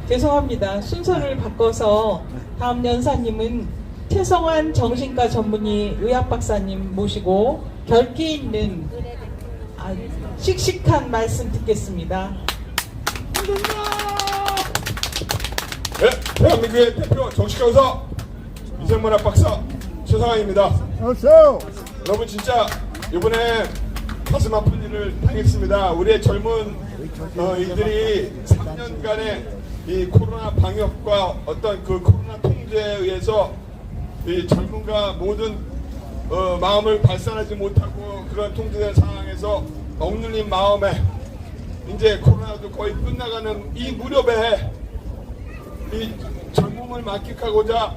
죄송합니다. 순서를 바꿔서 다음 연사님은 최성환 정신과 전문의 의학 박사님 모시고 결기 있는 씩씩한 말씀 듣겠습니다. 네, 대한민국의 대표 정신과 의사 이생문학 박사 최성환입니다. 여러분 진짜 이번에 가슴 아픈 일을 당했습니다. 우리의 젊은 이들이 3년간의 이 코로나 방역과 어떤 그 코로나 통제에 의해서 이 젊은가 모든 마음을 발산하지 못하고 그런 통제된 상황에서 억눌린 마음에 이제 코로나도 거의 끝나가는 이 무렵에 이 젊음을 만끽하고자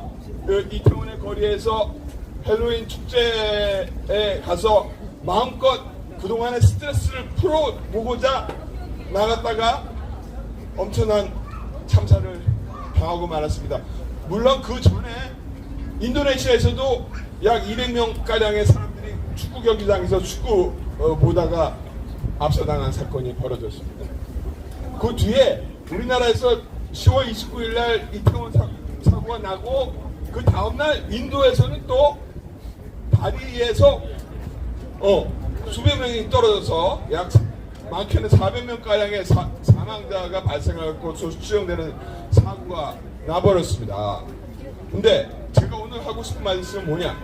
이태원의 거리에서 헬로윈 축제에 가서 마음껏 그동안의 스트레스를 풀어보고자 나갔다가 엄청난 참사를 당하고 말았습니다. 물론 그 전에 인도네시아에서도 약 200명가량의 사람들이 축구 경기장에서 축구 보다가 압사당한 사건이 벌어졌습니다. 그 뒤에 우리나라에서 10월 29일 날 이태원 사고가 나고 그 다음날 인도에서는 또 다리에서 수백 명이 떨어져서 약 많게는 400명가량의 사망자가 발생하고 수정되는 사고가 나버렸습니다. 근데 제가 오늘 하고 싶은 말씀은 뭐냐,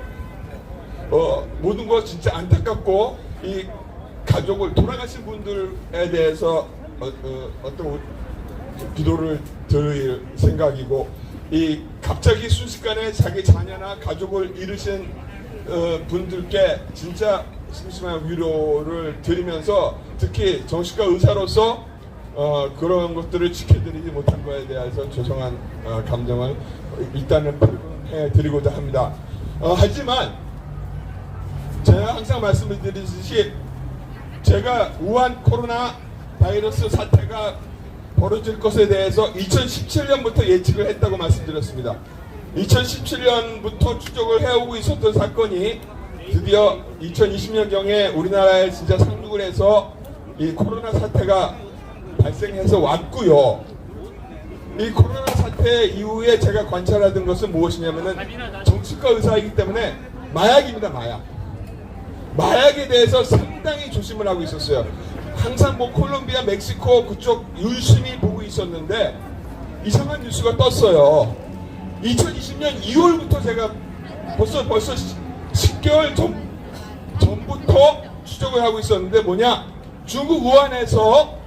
모든 거 진짜 안타깝고 이 가족을 돌아가신 분들에 대해서 어떤 기도를 드릴 생각이고, 이 갑자기 순식간에 자기 자녀나 가족을 잃으신 분들께 진짜 심심한 위로를 드리면서, 특히 정신과 의사로서 그런 것들을 지켜드리지 못한 것에 대해서 죄송한 감정을 일단은 표현해 드리고자 합니다. 하지만 제가 항상 말씀을 드리듯이 제가 우한 코로나 바이러스 사태가 벌어질 것에 대해서 2017년부터 예측을 했다고 말씀드렸습니다. 2017년부터 추적을 해오고 있었던 사건이 드디어 2020년경에 우리나라에 진짜 상륙을 해서 이 코로나 사태가 발생해서 왔고요. 이 코로나 사태 이후에 제가 관찰하던 것은 무엇이냐면은 정신과 의사이기 때문에 마약입니다. 마약에 대해서 상당히 조심을 하고 있었어요. 항상 뭐 콜롬비아, 멕시코 그쪽 유심히 보고 있었는데 이상한 뉴스가 떴어요. 2020년 2월부터 제가 벌써 10개월 전부터 추적을 하고 있었는데 뭐냐, 중국 우한에서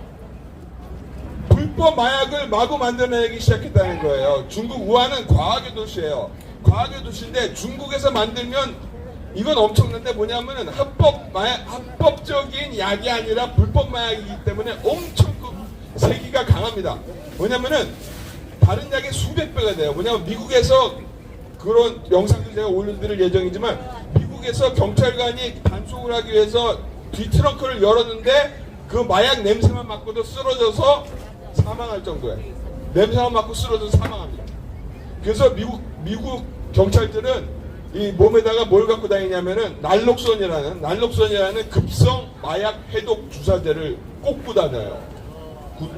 불법 마약을 마구 만들어내기 시작했다는 거예요. 중국 우한은 과학의 도시예요. 과학의 도시인데 중국에서 만들면 이건 엄청난데 뭐냐면은 합법적인 약이 아니라 불법 마약이기 때문에 엄청 그 세기가 강합니다. 뭐냐면은 다른 약의 수백 배가 돼요. 뭐냐면 미국에서 그런 영상들 제가 올려드릴 예정이지만, 미국에서 경찰관이 단속을 하기 위해서 뒤 트렁크를 열었는데 그 마약 냄새만 맡고도 쓰러져서 사망할 정도예요. 냄새만 맡고 쓰러져서 사망합니다. 그래서 미국 경찰들은 이 몸에다가 뭘 갖고 다니냐면은 날록선이라는 급성 마약 해독 주사제를 꽂고 다녀요.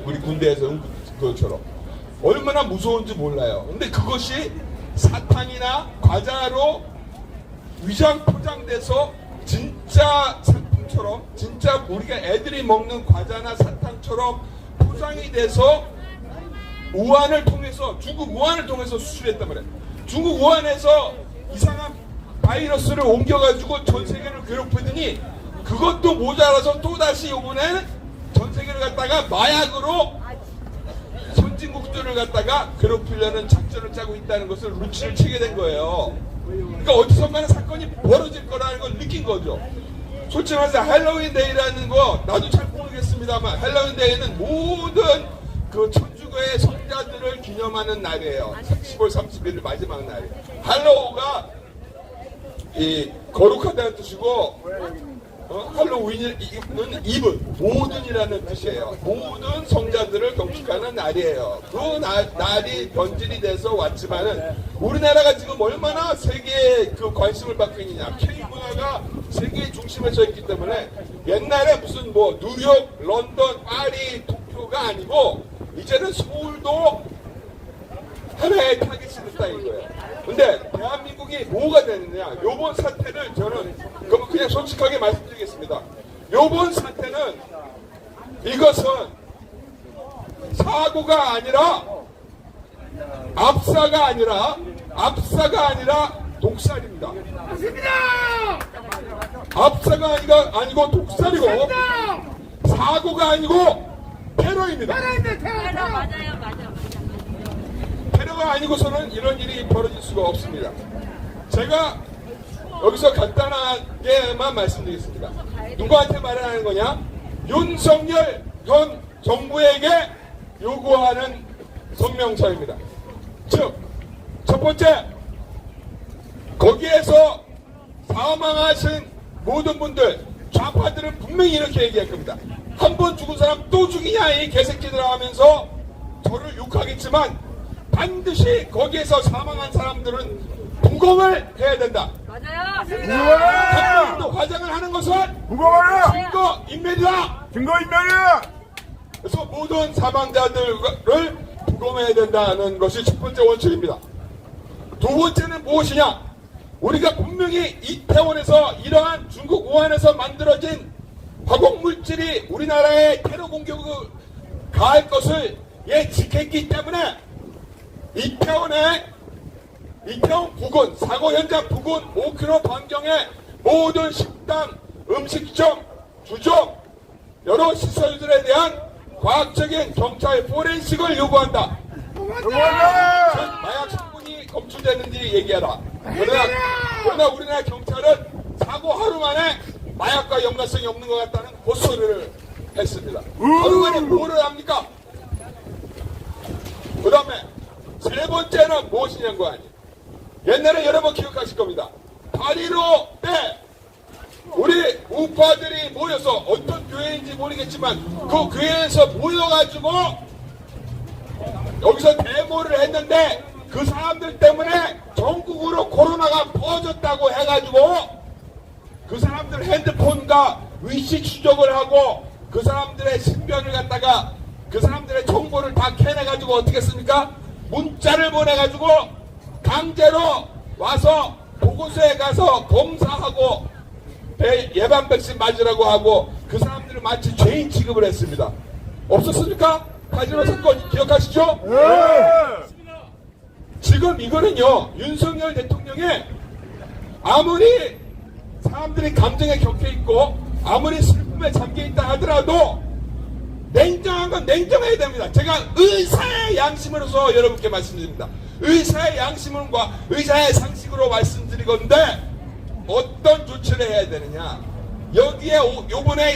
우리 군대에서 그것처럼. 얼마나 무서운지 몰라요. 근데 그것이 사탕이나 과자로 위장 포장돼서 진짜 상품처럼, 진짜 우리가 애들이 먹는 과자나 사탕처럼 포장이 돼서 우한을 통해서, 중국 우한을 통해서 수출했단 말이에요. 중국 우한에서 이상한 바이러스를 옮겨가지고 전 세계를 괴롭히더니 그것도 모자라서 또다시 이번에는 전 세계를 갖다가 마약으로 선진국들을 갖다가 괴롭히려는 작전을 짜고 있다는 것을 루치를 치게 된 거예요. 그러니까 어디선가는 사건이 벌어질 거라는 걸 느낀 거죠. 솔직히 말해서 할로윈 데이라는 거 나도 잘 모르겠습니다만, 할로윈 데이는 모든 그 천주교의 성자들을 기념하는 날이에요. 10월 31일 마지막 날이에요. 할로우가 이 거룩하다는 뜻이고, 할로윈은 입은 모든이라는 뜻이에요. 모든 성자들을 경축하는 날이에요. 그 날이 변질이 돼서 왔지만은 우리나라가 지금 얼마나 세계에 그 관심을 받고 있느냐. K 문화가 세계의 중심에 서 있기 때문에 옛날에 무슨 뭐 뉴욕, 런던, 파리, 도쿄가 아니고 이제는 서울도 하나의 타깃이 됐다 이거예요. 근데 대한민국이 뭐가 됐느냐? 요번 사태를 저는 그냥 솔직하게 말씀드리겠습니다. 요번 사태는 이것은 사고가 아니라 압사가 아니라 독살입니다. 압사가 아니고 독살이고 사고가 아니고 테러입니다. 테러가 아니고서는 이런 일이 벌어질 수가 없습니다. 제가 여기서 간단하게만 말씀드리겠습니다. 누구한테 말하는 거냐? 윤석열 현 정부에게 요구하는 성명서입니다. 즉, 첫 번째, 거기에서 사망하신 모든 분들, 좌파들은 분명히 이렇게 얘기할 겁니다. 한 번 죽은 사람 또 죽이냐 이 개새끼들아 하면서 저를 욕하겠지만 반드시 거기에서 사망한 사람들은 부검을 해야 된다. 맞아요. 화장을 하는 것은 무거워요. 증거 인멸이다. 증거 인멸이야. 그래서 모든 사망자들을 부검해야 된다는 것이 첫 번째 원칙입니다. 두 번째는 무엇이냐? 우리가 분명히 이태원에서 이러한 중국 우한에서 만들어진 화공물질이 우리나라에 테러 공격을 가할 것을 예측했기 때문에 이태원 부근, 사고 현장 부근 5km 반경의 모든 식당, 음식점, 주점, 여러 시설들에 대한 과학적인 경찰 포렌식을 요구한다. 마약 성분이 검출됐는지 얘기하라. 그러나 우리나라 경찰은 사고 하루 만에 마약과 연관성이 없는 것 같다는 헛소리를 했습니다. 하루 만에 뭐를 합니까? 그 다음에 세 번째는 무엇이냐는 거 아니에요. 옛날에 여러분 기억하실 겁니다. 8.15 때 우리 우파들이 모여서 어떤 교회인지 모르겠지만 그 교회에서 모여가지고 여기서 데모를 했는데 그 사람들 때문에 전국으로 코로나가 퍼졌다고 해가지고 그 사람들 핸드폰과 위치 추적을 하고 그 사람들의 신변을 갖다가 그 사람들의 정보를 다 캐내가지고 어떻게 했습니까? 문자를 보내가지고 강제로 와서 보건소에 가서 검사하고 예방 백신 맞으라고 하고 그 사람들을 마치 죄인 취급을 했습니다. 없었습니까? 카지노 사건 기억하시죠? 지금 이거는요, 윤석열 대통령의 아무리 사람들이 감정에 격해 있고 아무리 슬픔에 잠겨 있다 하더라도 냉정한 건 냉정해야 됩니다. 제가 의사의 양심으로서 여러분께 말씀드립니다. 의사의 양심과 의사의 상식으로 말씀드리건데 어떤 조치를 해야 되느냐. 여기에 요번에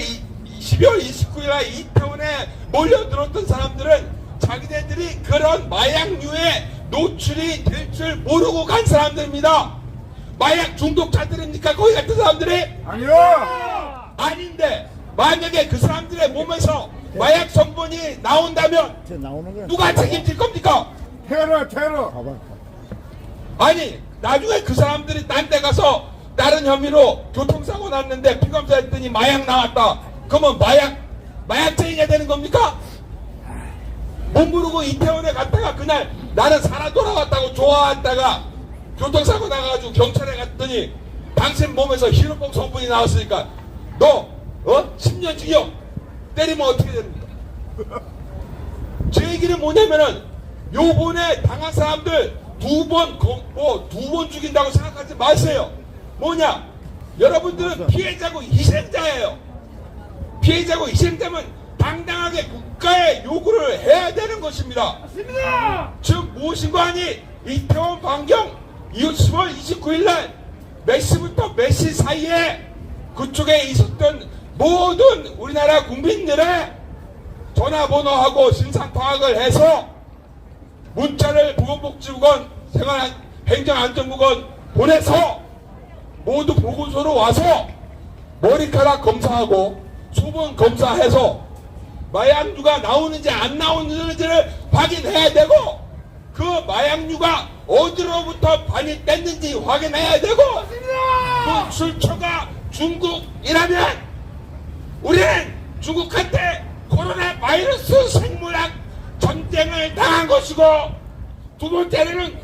12월 29일에 이태원에 몰려들었던 사람들은 자기네들이 그런 마약류에 노출이 될 줄 모르고 간 사람들입니다. 마약 중독자들입니까? 거기 같은 사람들이? 아니요. 아닌데 만약에 그 사람들의 몸에서 마약 성분이 나온다면 누가 책임질 겁니까? 테러. 아니 나중에 그 사람들이 딴 데 가서 다른 혐의로 교통사고 났는데 피검사했더니 마약 나왔다. 그러면 마약죄인이 되는 겁니까? 못 모르고 이태원에 갔다가 그날 나는 살아 돌아왔다고 좋아했다가 교통사고 나가가지고 경찰에 갔더니 당신 몸에서 히로뽕 성분이 나왔으니까 너 10년 징역 때리면 어떻게 됩니까? 제 얘기는 뭐냐면은 요번에 당한 사람들 두 번 죽인다고 생각하지 마세요. 뭐냐? 여러분들은 피해자고 희생자예요. 피해자고 희생자면 당당하게 국가에 요구를 해야 되는 것입니다. 맞습니다. 즉 무엇인고 하니 이태원 반경 10월 29일 날 몇 시부터 몇 시 사이에 그쪽에 있었던 모든 우리나라 국민들의 전화번호하고 신상 파악을 해서 문자를 보건복지부건 행정안전부건 보내서 모두 보건소로 와서 머리카락 검사하고 수분 검사해서 마약류가 나오는지 안 나오는지를 확인해야 되고 그 마약류가 어디로부터 반입됐는지 확인해야 되고 그 출처가 중국이라면 우리는 중국한테 코로나 바이러스 생물학 전쟁을 당한 것이고 두 번째는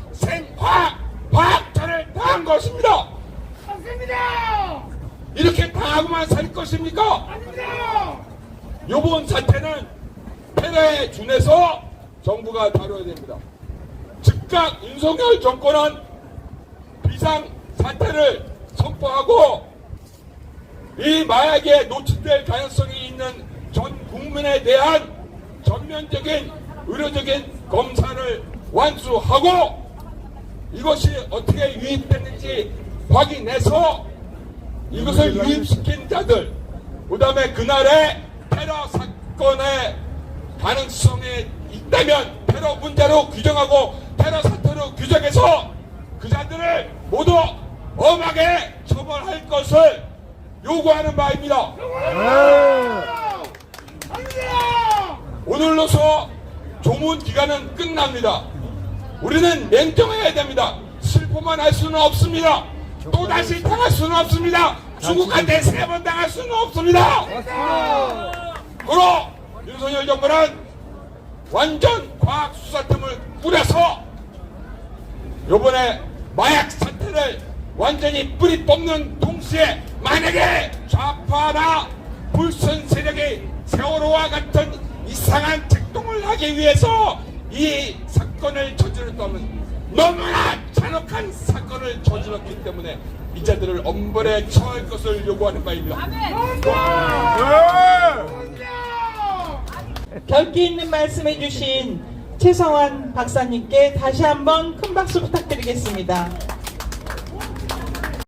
과학자를 당한 것입니다. 맞습니다. 이렇게 당하고만 살 것입니까? 아닙니다. 이번 사태는 테러에 준해서 정부가 다뤄야 됩니다. 즉각 윤석열 정권은 비상 사태를 선포하고 이 마약에 노출될 가능성이 있는 전 국민에 대한 전면적인 의료적인 검사를 완수하고 이것이 어떻게 유입됐는지 확인해서 이것을 유입시킨 자들, 그 다음에 그날의 테러 사건의 가능성이 있다면 테러 문제로 규정하고 테러 사태로 규정해서 그 자들을 모두 엄하게 처벌할 것을 요구하는 바입니다. 오늘로서 조문 기간은 끝납니다. 우리는 냉정해야 됩니다. 슬퍼만 할 수는 없습니다. 또다시 당할 수는 없습니다. 중국한테 3번 당할 수는 없습니다. 그러 윤석열 정부는 완전 과학수사팀을 꾸려서 요번에 마약 사태를 완전히 뿌리 뽑는 동시에 만약에 좌파나 불선 세력이 세월호와 같은 이상한 작동을 하기 위해서 이 사건을 저질렀다면 너무나 잔혹한 사건을 저질렀기 때문에 이 자들을 엄벌에 처할 것을 요구하는 바입니다. 결기 있는 말씀해 주신 최성환 박사님께 다시 한번 큰 박수 부탁드리겠습니다.